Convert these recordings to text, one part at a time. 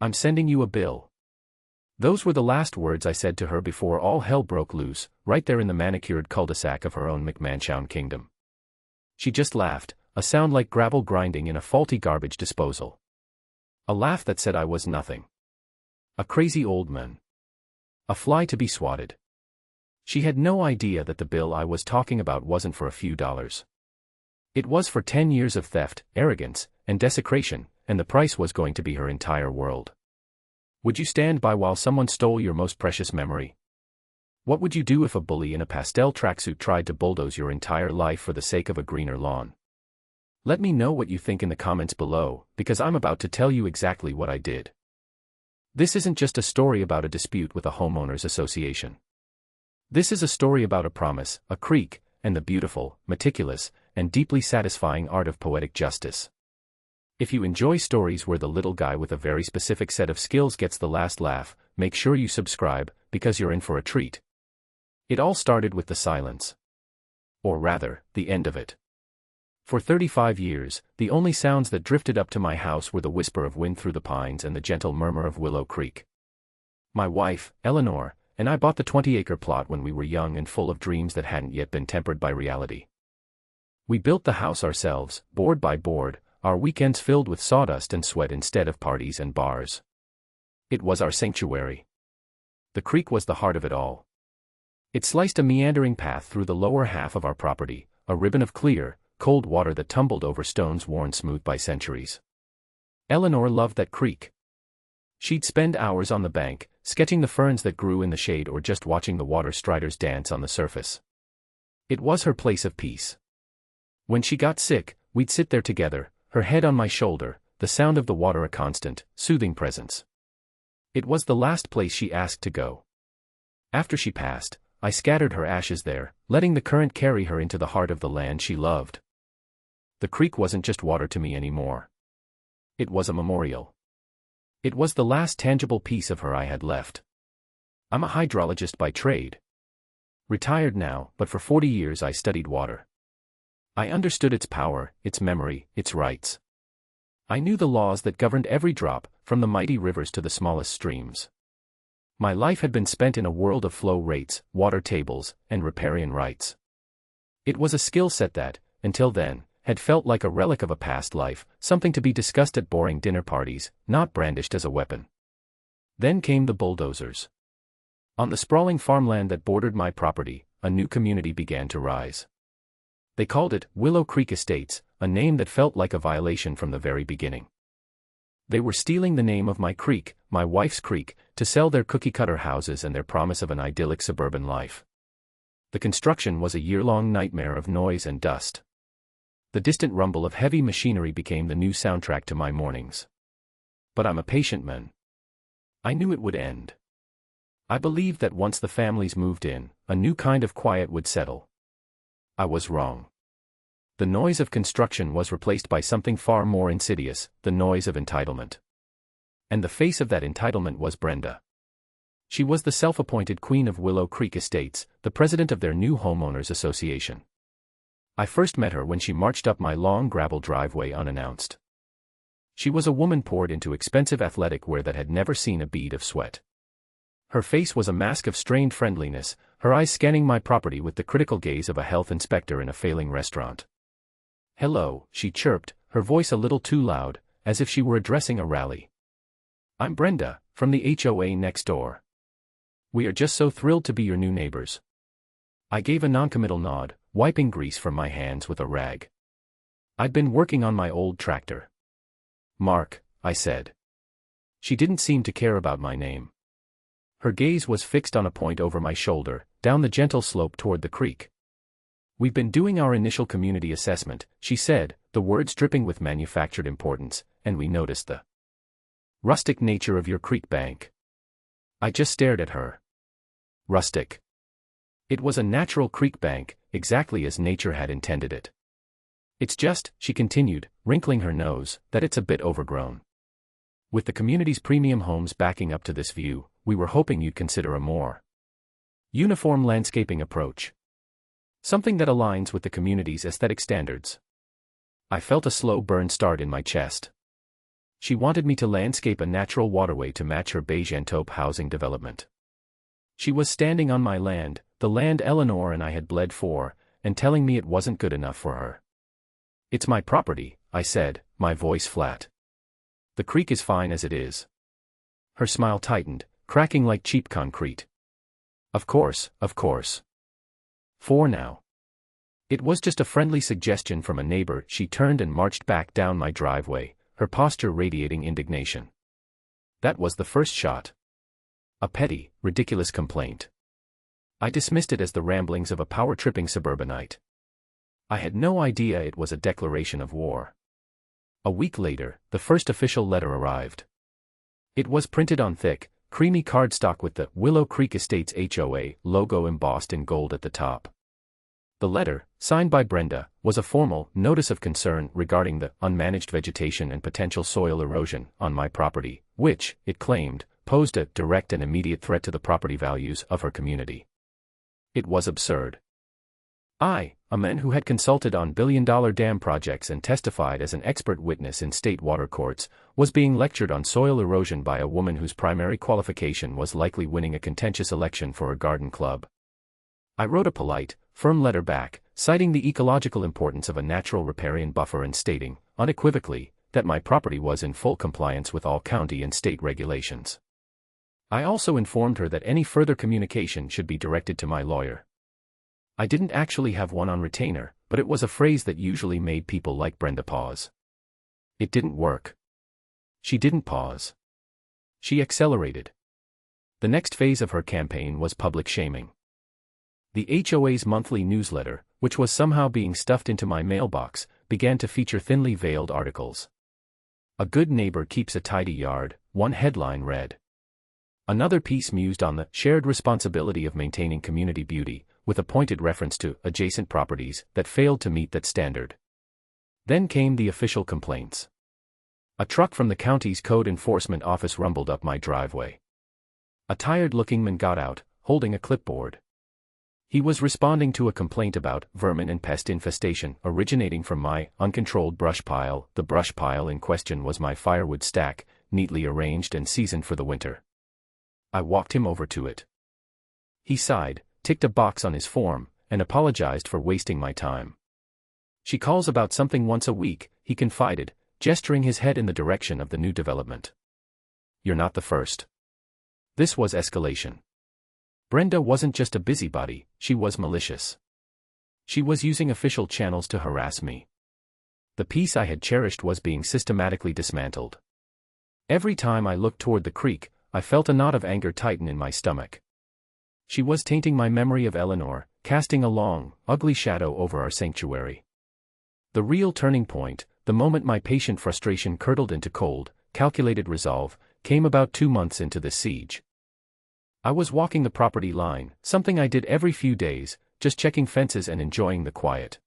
I'm sending you a bill. Those were the last words I said to her before all hell broke loose, right there in the manicured cul-de-sac of her own McManchown kingdom. She just laughed, a sound like gravel grinding in a faulty garbage disposal. A laugh that said I was nothing. A crazy old man. A fly to be swatted. She had no idea that the bill I was talking about wasn't for a few dollars. It was for 10 years of theft, arrogance, and desecration, and the price was going to be her entire world. Would you stand by while someone stole your most precious memory? What would you do if a bully in a pastel tracksuit tried to bulldoze your entire life for the sake of a greener lawn? Let me know what you think in the comments below, because I'm about to tell you exactly what I did. This isn't just a story about a dispute with a homeowners association. This is a story about a promise, a creek, and the beautiful, meticulous, and deeply satisfying art of poetic justice. If you enjoy stories where the little guy with a very specific set of skills gets the last laugh, make sure you subscribe, because you're in for a treat. It all started with the silence. Or rather, the end of it. For 35 years, the only sounds that drifted up to my house were the whisper of wind through the pines and the gentle murmur of Willow Creek. My wife, Eleanor, and I bought the 20-acre plot when we were young and full of dreams that hadn't yet been tempered by reality. We built the house ourselves, board by board, our weekends filled with sawdust and sweat instead of parties and bars. It was our sanctuary. The creek was the heart of it all. It sliced a meandering path through the lower half of our property, a ribbon of clear, cold water that tumbled over stones worn smooth by centuries. Eleanor loved that creek. She'd spend hours on the bank, sketching the ferns that grew in the shade or just watching the water striders dance on the surface. It was her place of peace. When she got sick, we'd sit there together, her head on my shoulder, the sound of the water a constant, soothing presence. It was the last place she asked to go. After she passed, I scattered her ashes there, letting the current carry her into the heart of the land she loved. The creek wasn't just water to me anymore. It was a memorial. It was the last tangible piece of her I had left. I'm a hydrologist by trade. Retired now, but for 40 years I studied water. I understood its power, its memory, its rights. I knew the laws that governed every drop, from the mighty rivers to the smallest streams. My life had been spent in a world of flow rates, water tables, and riparian rights. It was a skill set that, until then, had felt like a relic of a past life, something to be discussed at boring dinner parties, not brandished as a weapon. Then came the bulldozers. On the sprawling farmland that bordered my property, a new community began to rise. They called it Willow Creek Estates, a name that felt like a violation from the very beginning. They were stealing the name of my creek, my wife's creek, to sell their cookie-cutter houses and their promise of an idyllic suburban life. The construction was a year-long nightmare of noise and dust. The distant rumble of heavy machinery became the new soundtrack to my mornings. But I'm a patient man. I knew it would end. I believed that once the families moved in, a new kind of quiet would settle. I was wrong. The noise of construction was replaced by something far more insidious, the noise of entitlement. And the face of that entitlement was Brenda. She was the self-appointed queen of Willow Creek Estates, the president of their new homeowners association. I first met her when she marched up my long gravel driveway unannounced. She was a woman poured into expensive athletic wear that had never seen a bead of sweat. Her face was a mask of strained friendliness, her eyes scanning my property with the critical gaze of a health inspector in a failing restaurant. "Hello," she chirped, her voice a little too loud, as if she were addressing a rally. "I'm Brenda, from the HOA next door. We are just so thrilled to be your new neighbors." I gave a noncommittal nod, wiping grease from my hands with a rag. I'd been working on my old tractor. "Mark," I said. She didn't seem to care about my name. Her gaze was fixed on a point over my shoulder, down the gentle slope toward the creek. "We've been doing our initial community assessment," she said, the words dripping with manufactured importance, "and we noticed the rustic nature of your creek bank." I just stared at her. Rustic. It was a natural creek bank, exactly as nature had intended it. "It's just," she continued, wrinkling her nose, "that it's a bit overgrown. With the community's premium homes backing up to this view, we were hoping you'd consider a more uniform landscaping approach. Something that aligns with the community's aesthetic standards." I felt a slow burn start in my chest. She wanted me to landscape a natural waterway to match her beige and taupe housing development. She was standing on my land, the land Eleanor and I had bled for, and telling me it wasn't good enough for her. "It's my property," I said, my voice flat. "The creek is fine as it is." Her smile tightened, cracking like cheap concrete. Of course, of course. For now. It was just a friendly suggestion from a neighbor." She turned and marched back down my driveway, her posture radiating indignation. That was the first shot. A petty, ridiculous complaint. I dismissed it as the ramblings of a power-tripping suburbanite. I had no idea it was a declaration of war. A week later, the first official letter arrived. It was printed on thick, creamy cardstock with the Willow Creek Estates HOA logo embossed in gold at the top. The letter, signed by Brenda, was a formal notice of concern regarding the unmanaged vegetation and potential soil erosion on my property, which, it claimed, posed a direct and immediate threat to the property values of her community. It was absurd. I, a man who had consulted on billion-dollar dam projects and testified as an expert witness in state water courts, was being lectured on soil erosion by a woman whose primary qualification was likely winning a contentious election for her garden club. I wrote a polite, firm letter back, citing the ecological importance of a natural riparian buffer and stating, unequivocally, that my property was in full compliance with all county and state regulations. I also informed her that any further communication should be directed to my lawyer. I didn't actually have one on retainer, but it was a phrase that usually made people like Brenda pause. It didn't work. She didn't pause. She accelerated. The next phase of her campaign was public shaming. The HOA's monthly newsletter, which was somehow being stuffed into my mailbox, began to feature thinly veiled articles. "A good neighbor keeps a tidy yard," one headline read. Another piece mused on the shared responsibility of maintaining community beauty, with a pointed reference to adjacent properties that failed to meet that standard. Then came the official complaints. A truck from the county's code enforcement office rumbled up my driveway. A tired-looking man got out, holding a clipboard. He was responding to a complaint about vermin and pest infestation originating from my uncontrolled brush pile. The brush pile in question was my firewood stack, neatly arranged and seasoned for the winter. I walked him over to it. He sighed, ticked a box on his form, and apologized for wasting my time. "She calls about something once a week," he confided, gesturing his head in the direction of the new development. "You're not the first." This was escalation. Brenda wasn't just a busybody, she was malicious. She was using official channels to harass me. The peace I had cherished was being systematically dismantled. Every time I looked toward the creek, I felt a knot of anger tighten in my stomach. She was tainting my memory of Eleanor, casting a long, ugly shadow over our sanctuary. The real turning point, the moment my patient frustration curdled into cold, calculated resolve, came about 2 months into the siege. I was walking the property line, something I did every few days, just checking fences and enjoying the quiet.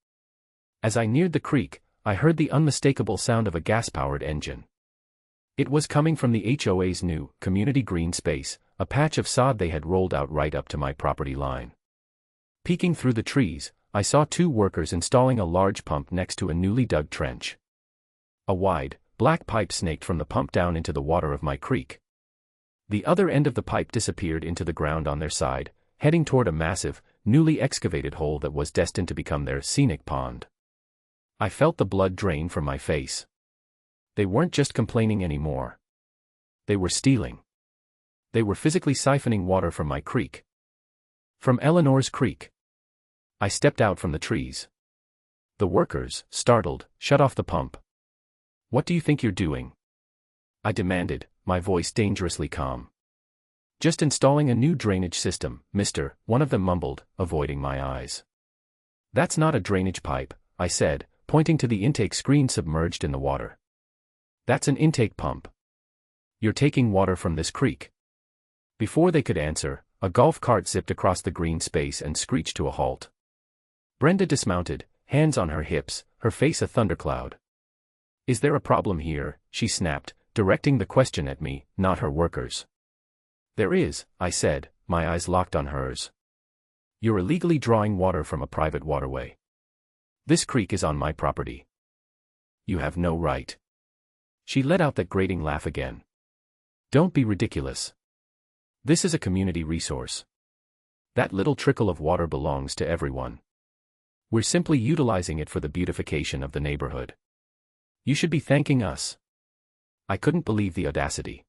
As I neared the creek, I heard the unmistakable sound of a gas-powered engine. It was coming from the HOA's new, community green space, a patch of sod they had rolled out right up to my property line. Peeking through the trees, I saw 2 workers installing a large pump next to a newly dug trench. A wide, black pipe snaked from the pump down into the water of my creek. The other end of the pipe disappeared into the ground on their side, heading toward a massive, newly excavated hole that was destined to become their scenic pond. I felt the blood drain from my face. They weren't just complaining anymore. They were stealing. They were physically siphoning water from my creek. From Eleanor's creek. I stepped out from the trees. The workers, startled, shut off the pump. "What do you think you're doing?" I demanded, my voice dangerously calm. "Just installing a new drainage system, mister," one of them mumbled, avoiding my eyes. "That's not a drainage pipe," I said, pointing to the intake screen submerged in the water. "That's an intake pump. You're taking water from this creek." Before they could answer, a golf cart zipped across the green space and screeched to a halt. Brenda dismounted, hands on her hips, her face a thundercloud. "Is there a problem here?" she snapped, directing the question at me, not her workers. "There is," I said, my eyes locked on hers. "You're illegally drawing water from a private waterway. This creek is on my property. You have no right." She let out that grating laugh again. Don't be ridiculous. This is a community resource. That little trickle of water belongs to everyone. We're simply utilizing it for the beautification of the neighborhood. You should be thanking us. I couldn't believe the audacity.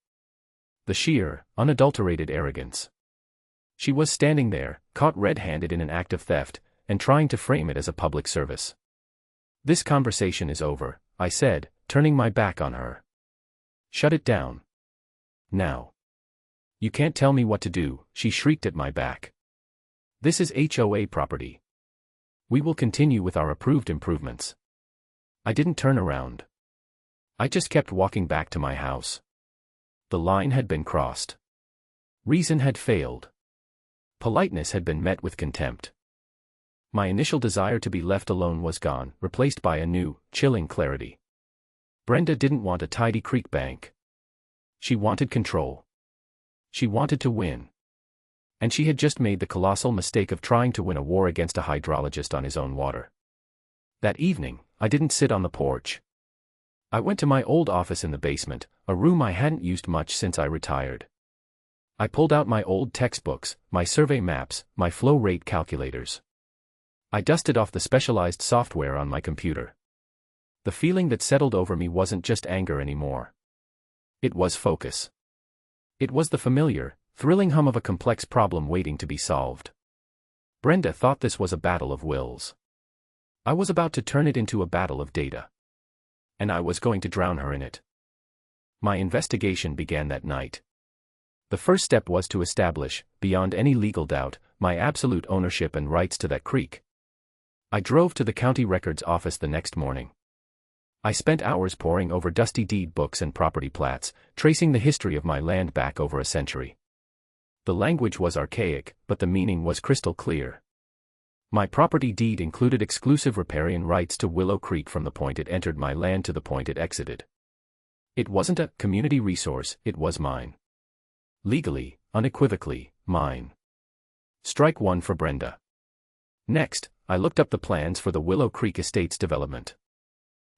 The sheer, unadulterated arrogance. She was standing there, caught red-handed in an act of theft, and trying to frame it as a public service. This conversation is over, I said, turning my back on her. Shut it down. Now. You can't tell me what to do, she shrieked at my back. This is HOA property. We will continue with our approved improvements. I didn't turn around. I just kept walking back to my house. The line had been crossed. Reason had failed. Politeness had been met with contempt. My initial desire to be left alone was gone, replaced by a new, chilling clarity. Brenda didn't want a tidy creek bank. She wanted control. She wanted to win. And she had just made the colossal mistake of trying to win a war against a hydrologist on his own water. That evening, I didn't sit on the porch. I went to my old office in the basement, a room I hadn't used much since I retired. I pulled out my old textbooks, my survey maps, my flow rate calculators. I dusted off the specialized software on my computer. The feeling that settled over me wasn't just anger anymore. It was focus. It was the familiar, thrilling hum of a complex problem waiting to be solved. Brenda thought this was a battle of wills. I was about to turn it into a battle of data. And I was going to drown her in it. My investigation began that night. The first step was to establish, beyond any legal doubt, my absolute ownership and rights to that creek. I drove to the county records office the next morning. I spent hours poring over dusty deed books and property plats, tracing the history of my land back over a century. The language was archaic, but the meaning was crystal clear. My property deed included exclusive riparian rights to Willow Creek from the point it entered my land to the point it exited. It wasn't a community resource, it was mine. Legally, unequivocally, mine. Strike one for Brenda. Next, I looked up the plans for the Willow Creek Estates development.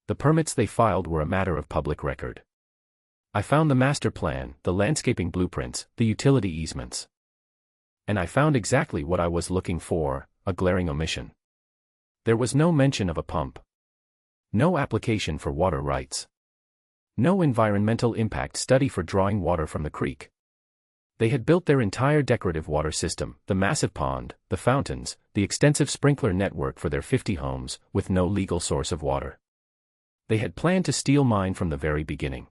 The permits they filed were a matter of public record. I found the master plan, the landscaping blueprints, the utility easements. And I found exactly what I was looking for, a glaring omission. There was no mention of a pump. No application for water rights. No environmental impact study for drawing water from the creek. They had built their entire decorative water system, the massive pond, the fountains, the extensive sprinkler network for their 50 homes, with no legal source of water. They had planned to steal mine from the very beginning.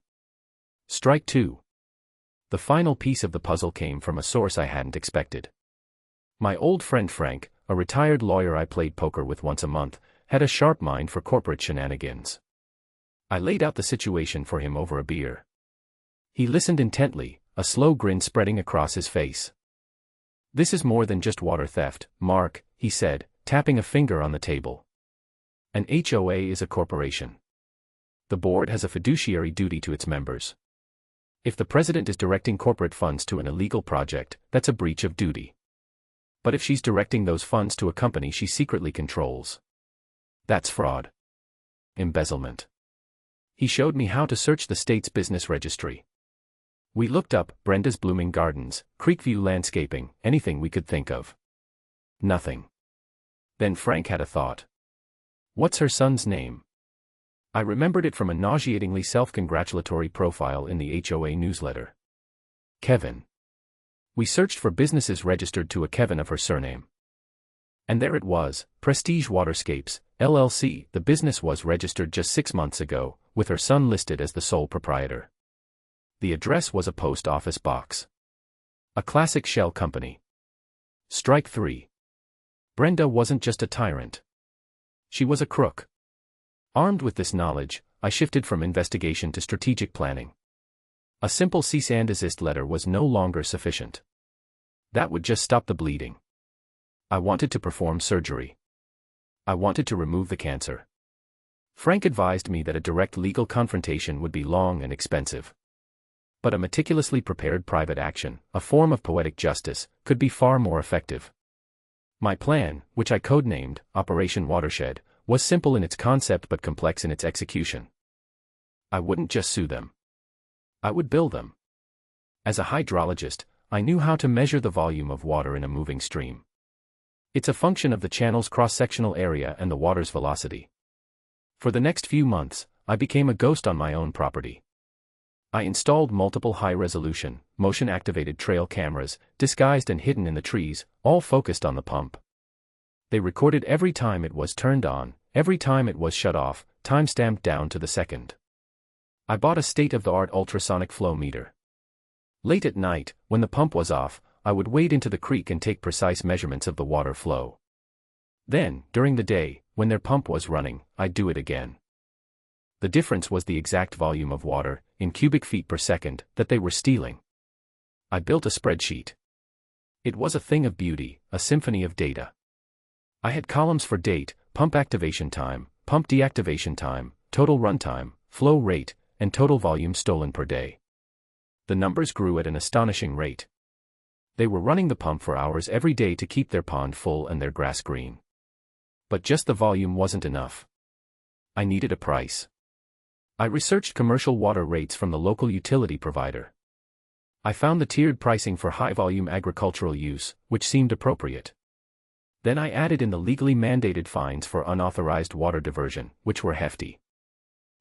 Strike two. The final piece of the puzzle came from a source I hadn't expected. My old friend Frank, a retired lawyer I played poker with once a month, had a sharp mind for corporate shenanigans. I laid out the situation for him over a beer. He listened intently, a slow grin spreading across his face. This is more than just water theft, Mark, he said, tapping a finger on the table. An HOA is a corporation. The board has a fiduciary duty to its members. If the president is directing corporate funds to an illegal project, that's a breach of duty. But if she's directing those funds to a company she secretly controls, that's fraud. Embezzlement. He showed me how to search the state's business registry. We looked up Brenda's Blooming Gardens, Creekview Landscaping, anything we could think of. Nothing. Then Frank had a thought. What's her son's name? I remembered it from a nauseatingly self-congratulatory profile in the HOA newsletter. Kevin. We searched for businesses registered to a Kevin of her surname. And there it was, Prestige Waterscapes, LLC. The business was registered just 6 months ago, with her son listed as the sole proprietor. The address was a post office box. A classic shell company. Strike three. Brenda wasn't just a tyrant. She was a crook. Armed with this knowledge, I shifted from investigation to strategic planning. A simple cease and desist letter was no longer sufficient. That would just stop the bleeding. I wanted to perform surgery. I wanted to remove the cancer. Frank advised me that a direct legal confrontation would be long and expensive. But a meticulously prepared private action, a form of poetic justice, could be far more effective. My plan, which I codenamed Operation Watershed, was simple in its concept but complex in its execution. I wouldn't just sue them. I would bill them. As a hydrologist, I knew how to measure the volume of water in a moving stream. It's a function of the channel's cross-sectional area and the water's velocity. For the next few months, I became a ghost on my own property. I installed multiple high-resolution, motion-activated trail cameras, disguised and hidden in the trees, all focused on the pump. They recorded every time it was turned on, every time it was shut off, time-stamped down to the second. I bought a state-of-the-art ultrasonic flow meter. Late at night, when the pump was off, I would wade into the creek and take precise measurements of the water flow. Then, during the day, when their pump was running, I'd do it again. The difference was the exact volume of water, in cubic feet per second, that they were stealing. I built a spreadsheet. It was a thing of beauty, a symphony of data. I had columns for date, pump activation time, pump deactivation time, total runtime, flow rate, and total volume stolen per day. The numbers grew at an astonishing rate. They were running the pump for hours every day to keep their pond full and their grass green. But just the volume wasn't enough. I needed a price. I researched commercial water rates from the local utility provider. I found the tiered pricing for high-volume agricultural use, which seemed appropriate. Then I added in the legally mandated fines for unauthorized water diversion, which were hefty.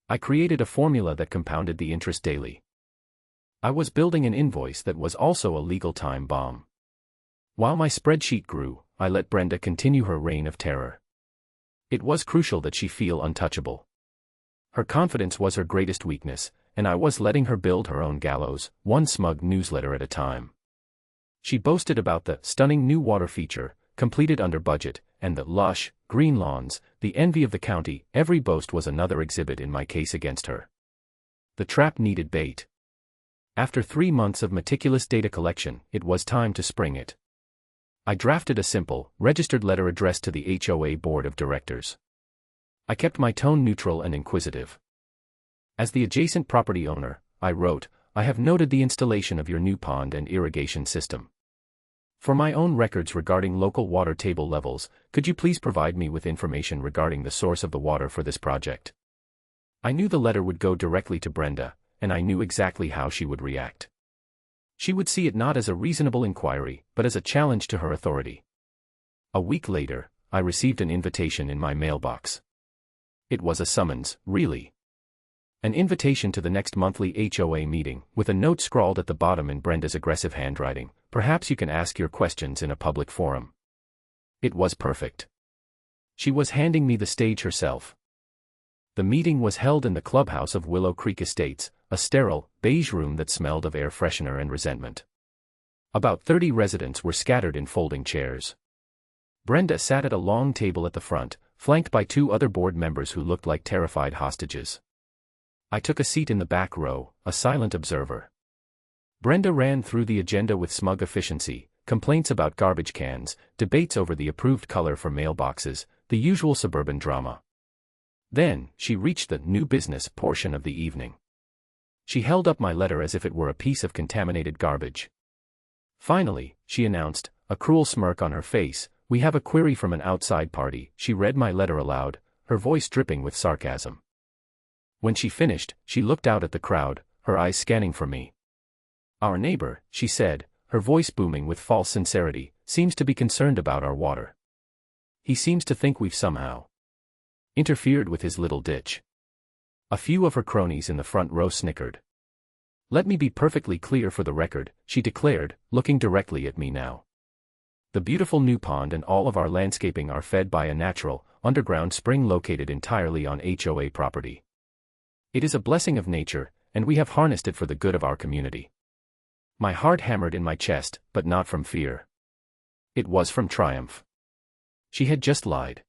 I created a formula that compounded the interest daily. I was building an invoice that was also a legal time bomb. While my spreadsheet grew, I let Brenda continue her reign of terror. It was crucial that she feel untouchable. Her confidence was her greatest weakness, and I was letting her build her own gallows, one smug newsletter at a time. She boasted about the stunning new water feature, completed under budget, and the lush, green lawns, the envy of the county. Every boast was another exhibit in my case against her. The trap needed bait. After 3 months of meticulous data collection, it was time to spring it. I drafted a simple, registered letter addressed to the HOA board of directors. I kept my tone neutral and inquisitive. As the adjacent property owner, I wrote, I have noted the installation of your new pond and irrigation system. For my own records regarding local water table levels, could you please provide me with information regarding the source of the water for this project? I knew the letter would go directly to Brenda, and I knew exactly how she would react. She would see it not as a reasonable inquiry, but as a challenge to her authority. A week later, I received an invitation in my mailbox. It was a summons, really. An invitation to the next monthly HOA meeting, with a note scrawled at the bottom in Brenda's aggressive handwriting, perhaps you can ask your questions in a public forum. It was perfect. She was handing me the stage herself. The meeting was held in the clubhouse of Willow Creek Estates, a sterile, beige room that smelled of air freshener and resentment. About 30 residents were scattered in folding chairs. Brenda sat at a long table at the front, flanked by 2 other board members who looked like terrified hostages. I took a seat in the back row, a silent observer. Brenda ran through the agenda with smug efficiency, complaints about garbage cans, debates over the approved color for mailboxes, the usual suburban drama. Then, she reached the new business portion of the evening. She held up my letter as if it were a piece of contaminated garbage. Finally, she announced, a cruel smirk on her face, we have a query from an outside party. She read my letter aloud, her voice dripping with sarcasm. When she finished, she looked out at the crowd, her eyes scanning for me. Our neighbor, she said, her voice booming with false sincerity, seems to be concerned about our water. He seems to think we've somehow interfered with his little ditch. A few of her cronies in the front row snickered. Let me be perfectly clear for the record, she declared, looking directly at me now. The beautiful new pond and all of our landscaping are fed by a natural, underground spring located entirely on HOA property. It is a blessing of nature, and we have harnessed it for the good of our community. My heart hammered in my chest, but not from fear. It was from triumph. She had just lied.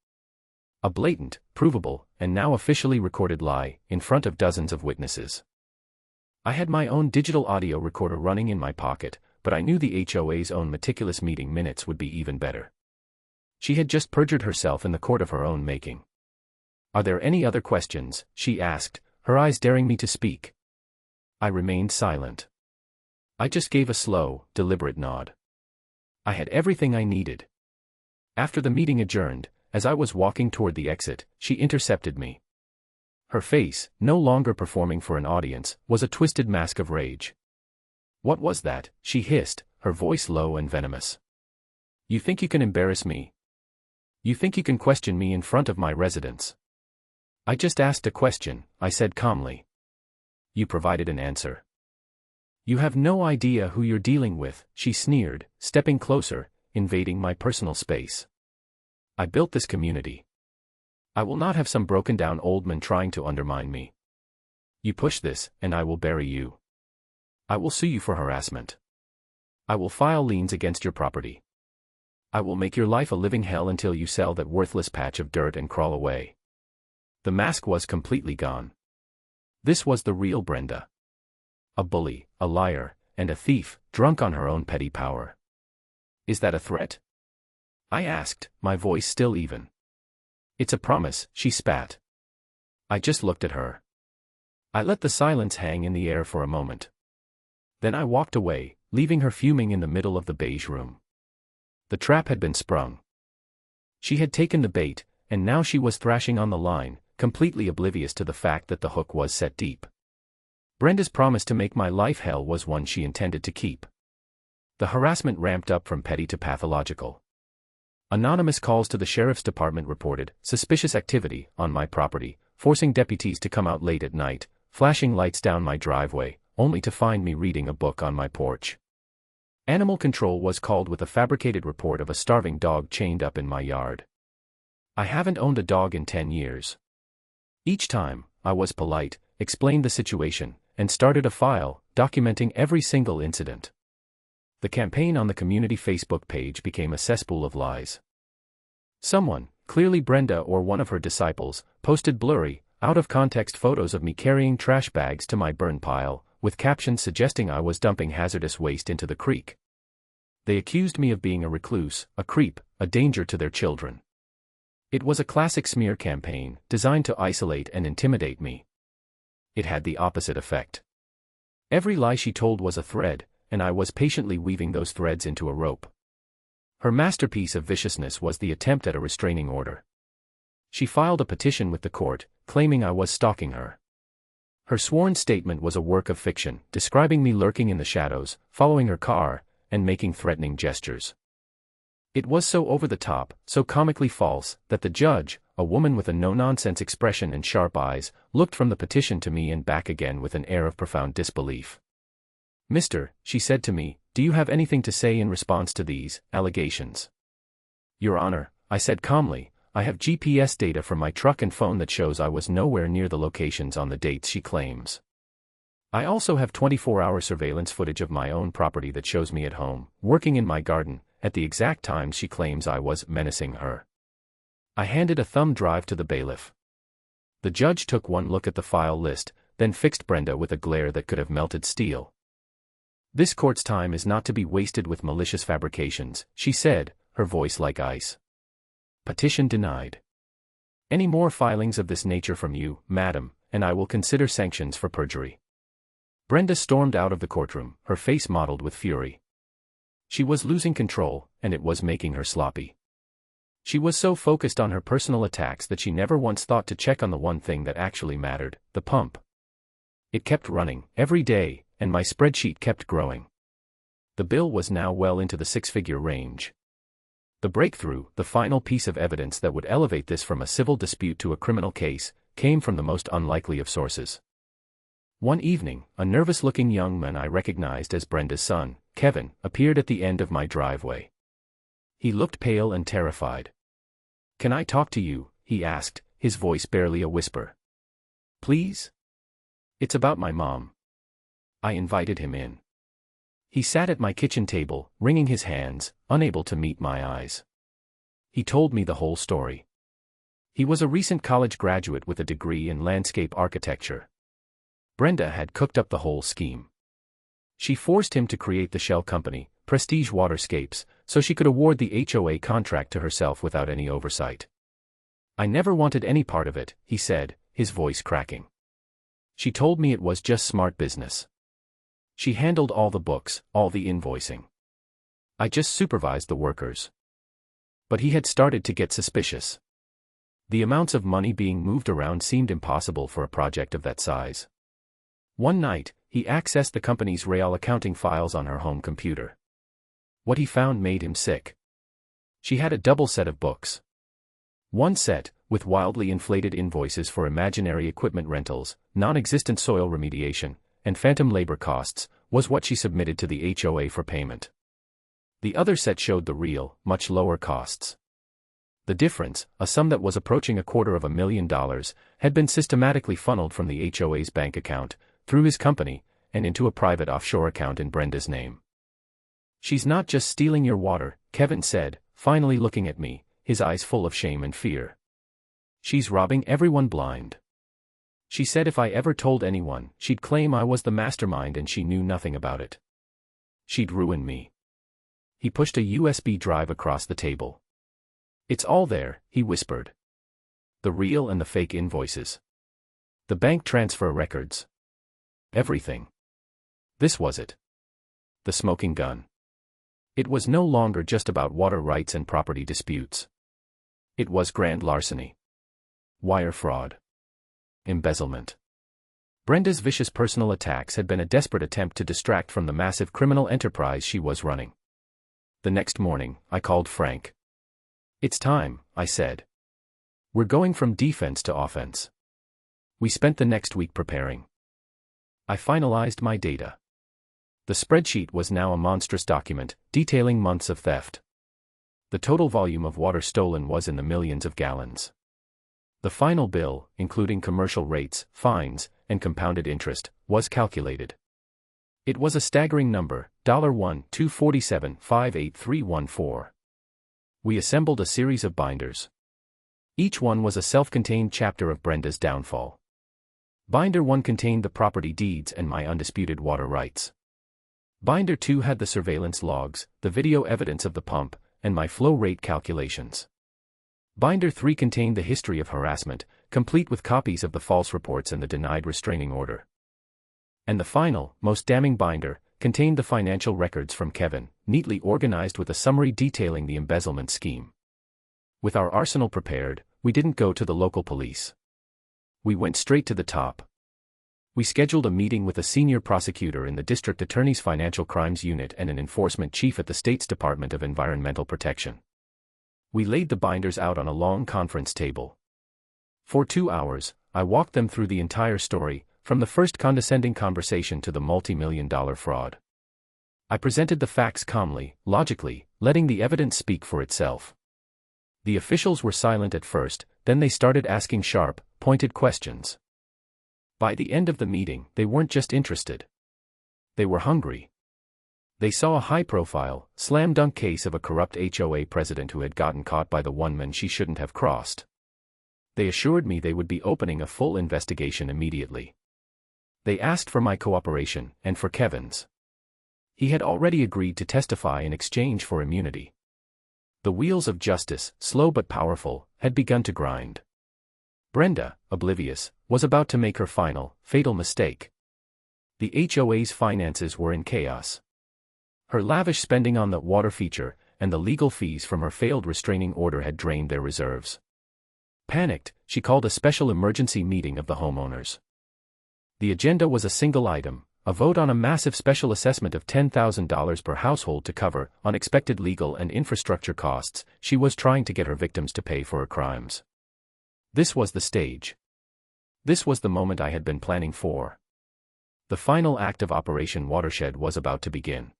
A blatant, provable, and now officially recorded lie, in front of dozens of witnesses. I had my own digital audio recorder running in my pocket, but I knew the HOA's own meticulous meeting minutes would be even better. She had just perjured herself in the court of her own making. Are there any other questions? She asked, her eyes daring me to speak. I remained silent. I just gave a slow, deliberate nod. I had everything I needed. After the meeting adjourned, as I was walking toward the exit, she intercepted me. Her face, no longer performing for an audience, was a twisted mask of rage. "What was that?" she hissed, her voice low and venomous. "You think you can embarrass me? You think you can question me in front of my residents?" "I just asked a question," I said calmly. "You provided an answer." "You have no idea who you're dealing with," she sneered, stepping closer, invading my personal space. "I built this community. I will not have some broken-down old man trying to undermine me. You push this, and I will bury you. I will sue you for harassment. I will file liens against your property. I will make your life a living hell until you sell that worthless patch of dirt and crawl away." The mask was completely gone. This was the real Brenda. A bully, a liar, and a thief, drunk on her own petty power. "Is that a threat?" I asked, my voice still even. "It's a promise," she spat. I just looked at her. I let the silence hang in the air for a moment. Then I walked away, leaving her fuming in the middle of the beige room. The trap had been sprung. She had taken the bait, and now she was thrashing on the line, completely oblivious to the fact that the hook was set deep. Brenda's promise to make my life hell was one she intended to keep. The harassment ramped up from petty to pathological. Anonymous calls to the sheriff's department reported suspicious activity on my property, forcing deputies to come out late at night, flashing lights down my driveway, only to find me reading a book on my porch. Animal control was called with a fabricated report of a starving dog chained up in my yard. I haven't owned a dog in 10 years. Each time, I was polite, explained the situation, and started a file, documenting every single incident. The campaign on the community Facebook page became a cesspool of lies. Someone, clearly Brenda or one of her disciples, posted blurry, out-of-context photos of me carrying trash bags to my burn pile, with captions suggesting I was dumping hazardous waste into the creek. They accused me of being a recluse, a creep, a danger to their children. It was a classic smear campaign, designed to isolate and intimidate me. It had the opposite effect. Every lie she told was a thread, and I was patiently weaving those threads into a rope. Her masterpiece of viciousness was the attempt at a restraining order. She filed a petition with the court, claiming I was stalking her. Her sworn statement was a work of fiction, describing me lurking in the shadows, following her car, and making threatening gestures. It was so over the top, so comically false, that the judge, a woman with a no-nonsense expression and sharp eyes, looked from the petition to me and back again with an air of profound disbelief. "Mister," she said to me, "do you have anything to say in response to these allegations?" "Your Honor," I said calmly, "I have GPS data from my truck and phone that shows I was nowhere near the locations on the dates she claims. I also have 24-hour surveillance footage of my own property that shows me at home, working in my garden, at the exact times she claims I was menacing her." I handed a thumb drive to the bailiff. The judge took one look at the file list, then fixed Brenda with a glare that could have melted steel. "This court's time is not to be wasted with malicious fabrications," she said, her voice like ice. "Petition denied. Any more filings of this nature from you, madam, and I will consider sanctions for perjury." Brenda stormed out of the courtroom, her face mottled with fury. She was losing control, and it was making her sloppy. She was so focused on her personal attacks that she never once thought to check on the one thing that actually mattered, the pump. It kept running, every day, and my spreadsheet kept growing. The bill was now well into the six-figure range. The breakthrough, the final piece of evidence that would elevate this from a civil dispute to a criminal case, came from the most unlikely of sources. One evening, a nervous-looking young man I recognized as Brenda's son, Kevin, appeared at the end of my driveway. He looked pale and terrified. "Can I talk to you?" he asked, his voice barely a whisper. "Please?" "It's about my mom." I invited him in. He sat at my kitchen table, wringing his hands, unable to meet my eyes. He told me the whole story. He was a recent college graduate with a degree in landscape architecture. Brenda had cooked up the whole scheme. She forced him to create the shell company, Prestige Waterscapes, so she could award the HOA contract to herself without any oversight. "I never wanted any part of it," he said, his voice cracking. "She told me it was just smart business. She handled all the books, all the invoicing. I just supervised the workers." But he had started to get suspicious. The amounts of money being moved around seemed impossible for a project of that size. One night, he accessed the company's real accounting files on her home computer. What he found made him sick. She had a double set of books. One set, with wildly inflated invoices for imaginary equipment rentals, non-existent soil remediation, and phantom labor costs, was what she submitted to the HOA for payment. The other set showed the real, much lower costs. The difference, a sum that was approaching $250,000, had been systematically funneled from the HOA's bank account, through his company, and into a private offshore account in Brenda's name. "She's not just stealing your water," Kevin said, finally looking at me, his eyes full of shame and fear. "She's robbing everyone blind. She said if I ever told anyone, she'd claim I was the mastermind and she knew nothing about it. She'd ruin me." He pushed a USB drive across the table. "It's all there," he whispered. "The real and the fake invoices. The bank transfer records. Everything." This was it. The smoking gun. It was no longer just about water rights and property disputes. It was grand larceny. Wire fraud. Embezzlement. Brenda's vicious personal attacks had been a desperate attempt to distract from the massive criminal enterprise she was running. The next morning, I called Frank. "It's time," I said. "We're going from defense to offense." We spent the next week preparing. I finalized my data. The spreadsheet was now a monstrous document, detailing months of theft. The total volume of water stolen was in the millions of gallons. The final bill, including commercial rates, fines, and compounded interest, was calculated. It was a staggering number, $1,247,58314. We assembled a series of binders. Each one was a self-contained chapter of Brenda's downfall. Binder 1 contained the property deeds and my undisputed water rights. Binder 2 had the surveillance logs, the video evidence of the pump, and my flow rate calculations. Binder 3 contained the history of harassment, complete with copies of the false reports and the denied restraining order. And the final, most damning binder, contained the financial records from Kevin, neatly organized with a summary detailing the embezzlement scheme. With our arsenal prepared, we didn't go to the local police. We went straight to the top. We scheduled a meeting with a senior prosecutor in the district attorney's financial crimes unit and an enforcement chief at the state's Department of Environmental Protection. We laid the binders out on a long conference table. For 2 hours, I walked them through the entire story, from the first condescending conversation to the multi-million-dollar fraud. I presented the facts calmly, logically, letting the evidence speak for itself. The officials were silent at first, then they started asking sharp, pointed questions. By the end of the meeting, they weren't just interested. They were hungry. They saw a high-profile, slam-dunk case of a corrupt HOA president who had gotten caught by the one man she shouldn't have crossed. They assured me they would be opening a full investigation immediately. They asked for my cooperation, and for Kevin's. He had already agreed to testify in exchange for immunity. The wheels of justice, slow but powerful, had begun to grind. Brenda, oblivious, was about to make her final, fatal mistake. The HOA's finances were in chaos. Her lavish spending on the water feature, and the legal fees from her failed restraining order had drained their reserves. Panicked, she called a special emergency meeting of the homeowners. The agenda was a single item, a vote on a massive special assessment of $10,000 per household to cover unexpected legal and infrastructure costs she was trying to get her victims to pay for her crimes. This was the stage. This was the moment I had been planning for. The final act of Operation Watershed was about to begin.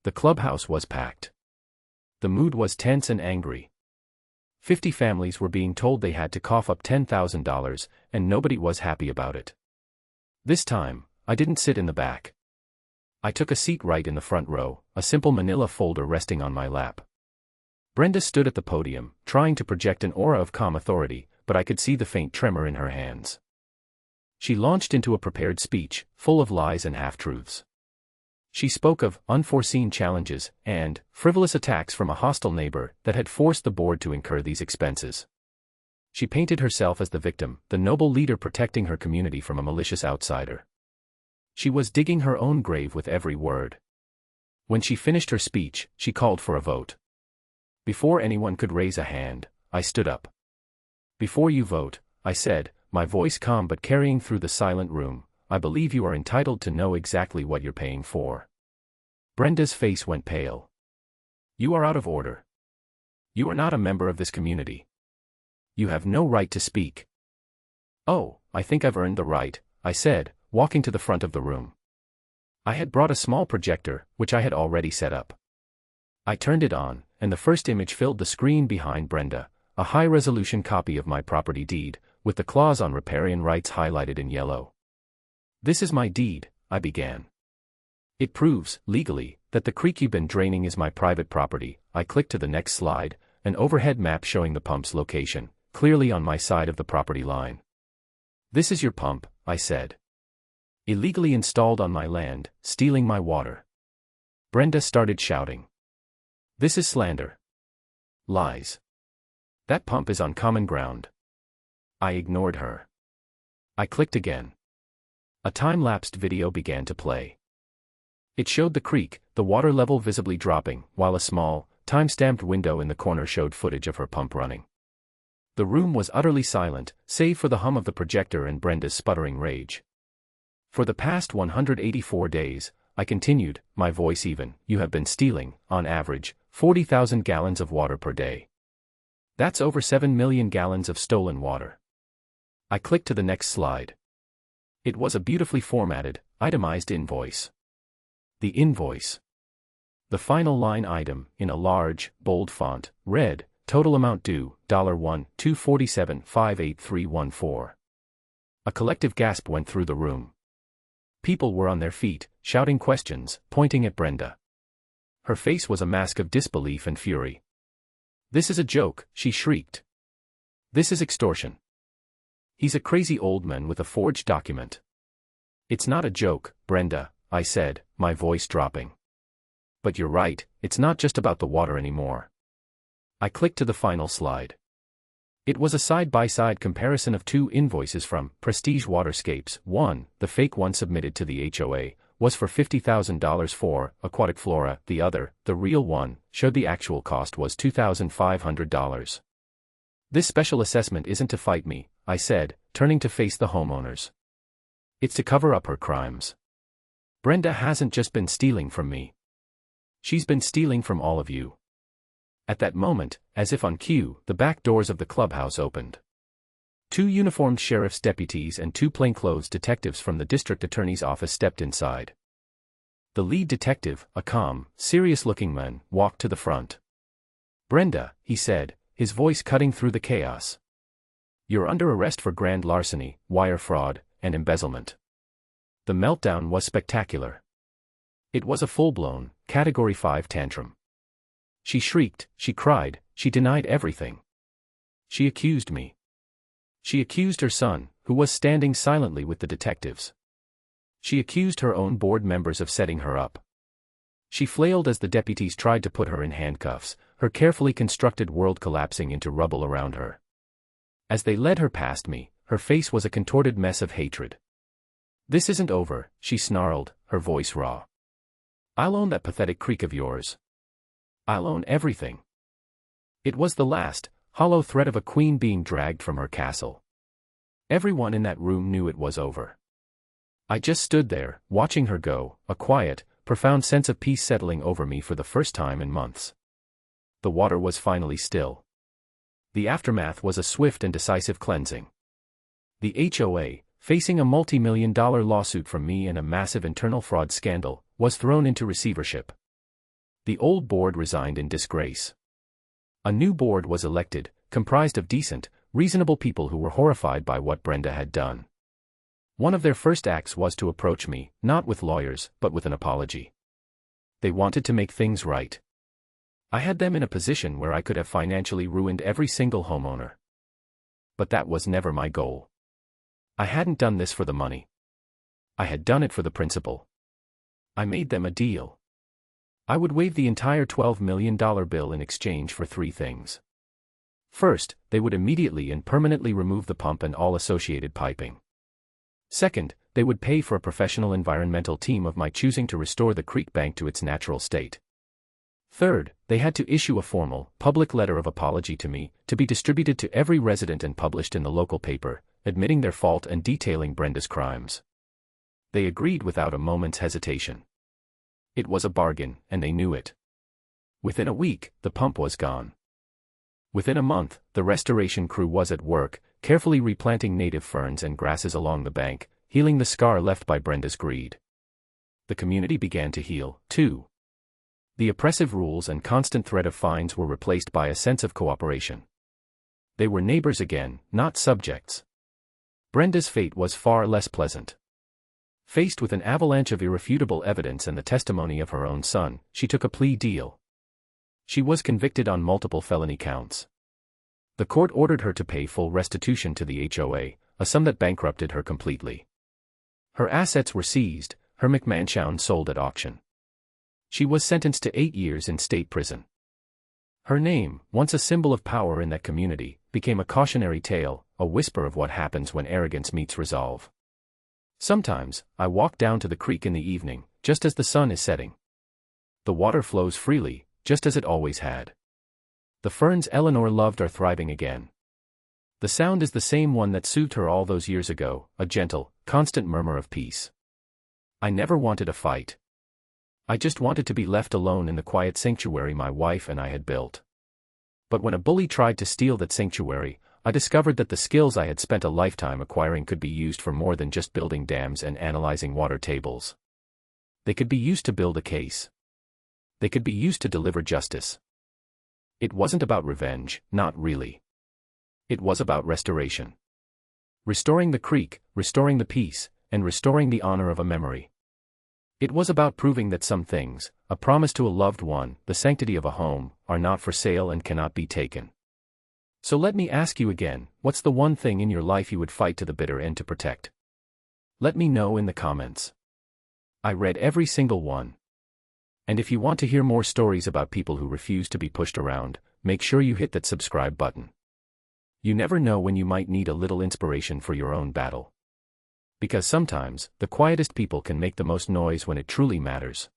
The clubhouse was packed. The mood was tense and angry. 50 families were being told they had to cough up $10,000, and nobody was happy about it. This time, I didn't sit in the back. I took a seat right in the front row, a simple manila folder resting on my lap. Brenda stood at the podium, trying to project an aura of calm authority, but I could see the faint tremor in her hands. She launched into a prepared speech, full of lies and half-truths. She spoke of unforeseen challenges and frivolous attacks from a hostile neighbor that had forced the board to incur these expenses. She painted herself as the victim, the noble leader protecting her community from a malicious outsider. She was digging her own grave with every word. When she finished her speech, she called for a vote. Before anyone could raise a hand, I stood up. Before you vote, I said, my voice calm but carrying through the silent room, I believe you are entitled to know exactly what you're paying for. Brenda's face went pale. You are out of order. You are not a member of this community. You have no right to speak. Oh, I think I've earned the right, I said, walking to the front of the room. I had brought a small projector, which I had already set up. I turned it on, and the first image filled the screen behind Brenda, a high-resolution copy of my property deed, with the clause on riparian rights highlighted in yellow. This is my deed, I began. It proves, legally, that the creek you've been draining is my private property. I clicked to the next slide, an overhead map showing the pump's location, clearly on my side of the property line. This is your pump, I said. Illegally installed on my land, stealing my water. Brenda started shouting. This is slander. Lies. That pump is on common ground. I ignored her. I clicked again. A time-lapsed video began to play. It showed the creek, the water level visibly dropping, while a small, time-stamped window in the corner showed footage of her pump running. The room was utterly silent, save for the hum of the projector and Brenda's sputtering rage. For the past 184 days, I continued, my voice even, you have been stealing, on average, 40,000 gallons of water per day. That's over 7 million gallons of stolen water. I clicked to the next slide. It was a beautifully formatted, itemized invoice. The invoice. The final line item, in a large, bold font, read, total amount due, $1,247,58314. A collective gasp went through the room. People were on their feet, shouting questions, pointing at Brenda. Her face was a mask of disbelief and fury. This is a joke, she shrieked. This is extortion. He's a crazy old man with a forged document. It's not a joke, Brenda, I said, my voice dropping. But you're right, it's not just about the water anymore. I clicked to the final slide. It was a side-by-side comparison of two invoices from Prestige Waterscapes. One, the fake one submitted to the HOA, was for $50,000 for aquatic flora. The other, the real one, showed the actual cost was $2,500. This special assessment isn't to fight me, I said, turning to face the homeowners. It's to cover up her crimes. Brenda hasn't just been stealing from me. She's been stealing from all of you. At that moment, as if on cue, the back doors of the clubhouse opened. Two uniformed sheriff's deputies and two plainclothes detectives from the district attorney's office stepped inside. The lead detective, a calm, serious-looking man, walked to the front. Brenda, he said, his voice cutting through the chaos. You're under arrest for grand larceny, wire fraud, and embezzlement. The meltdown was spectacular. It was a full-blown, Category 5 tantrum. She shrieked, she cried, she denied everything. She accused me. She accused her son, who was standing silently with the detectives. She accused her own board members of setting her up. She flailed as the deputies tried to put her in handcuffs, her carefully constructed world collapsing into rubble around her. As they led her past me, her face was a contorted mess of hatred. This isn't over, she snarled, her voice raw. I'll own that pathetic creek of yours. I'll own everything. It was the last, hollow threat of a queen being dragged from her castle. Everyone in that room knew it was over. I just stood there, watching her go, a quiet, profound sense of peace settling over me for the first time in months. The water was finally still. The aftermath was a swift and decisive cleansing. The HOA, facing a multi-million-dollar lawsuit from me and a massive internal fraud scandal, was thrown into receivership. The old board resigned in disgrace. A new board was elected, comprised of decent, reasonable people who were horrified by what Brenda had done. One of their first acts was to approach me, not with lawyers, but with an apology. They wanted to make things right. I had them in a position where I could have financially ruined every single homeowner. But that was never my goal. I hadn't done this for the money. I had done it for the principle. I made them a deal. I would waive the entire $12 million bill in exchange for three things. First, they would immediately and permanently remove the pump and all associated piping. Second, they would pay for a professional environmental team of my choosing to restore the creek bank to its natural state. Third, they had to issue a formal, public letter of apology to me, to be distributed to every resident and published in the local paper, admitting their fault and detailing Brenda's crimes. They agreed without a moment's hesitation. It was a bargain, and they knew it. Within a week, the pump was gone. Within a month, the restoration crew was at work, carefully replanting native ferns and grasses along the bank, healing the scar left by Brenda's greed. The community began to heal, too. The oppressive rules and constant threat of fines were replaced by a sense of cooperation. They were neighbors again, not subjects. Brenda's fate was far less pleasant. Faced with an avalanche of irrefutable evidence and the testimony of her own son, she took a plea deal. She was convicted on multiple felony counts. The court ordered her to pay full restitution to the HOA, a sum that bankrupted her completely. Her assets were seized, her McMansion sold at auction. She was sentenced to 8 years in state prison. Her name, once a symbol of power in that community, became a cautionary tale, a whisper of what happens when arrogance meets resolve. Sometimes, I walk down to the creek in the evening, just as the sun is setting. The water flows freely, just as it always had. The ferns Eleanor loved are thriving again. The sound is the same one that soothed her all those years ago, a gentle, constant murmur of peace. I never wanted a fight. I just wanted to be left alone in the quiet sanctuary my wife and I had built. But when a bully tried to steal that sanctuary, I discovered that the skills I had spent a lifetime acquiring could be used for more than just building dams and analyzing water tables. They could be used to build a case. They could be used to deliver justice. It wasn't about revenge, not really. It was about restoration. Restoring the creek, restoring the peace, and restoring the honor of a memory. It was about proving that some things, a promise to a loved one, the sanctity of a home, are not for sale and cannot be taken. So let me ask you again, what's the one thing in your life you would fight to the bitter end to protect? Let me know in the comments. I read every single one. And if you want to hear more stories about people who refuse to be pushed around, make sure you hit that subscribe button. You never know when you might need a little inspiration for your own battle. Because sometimes, the quietest people can make the most noise when it truly matters.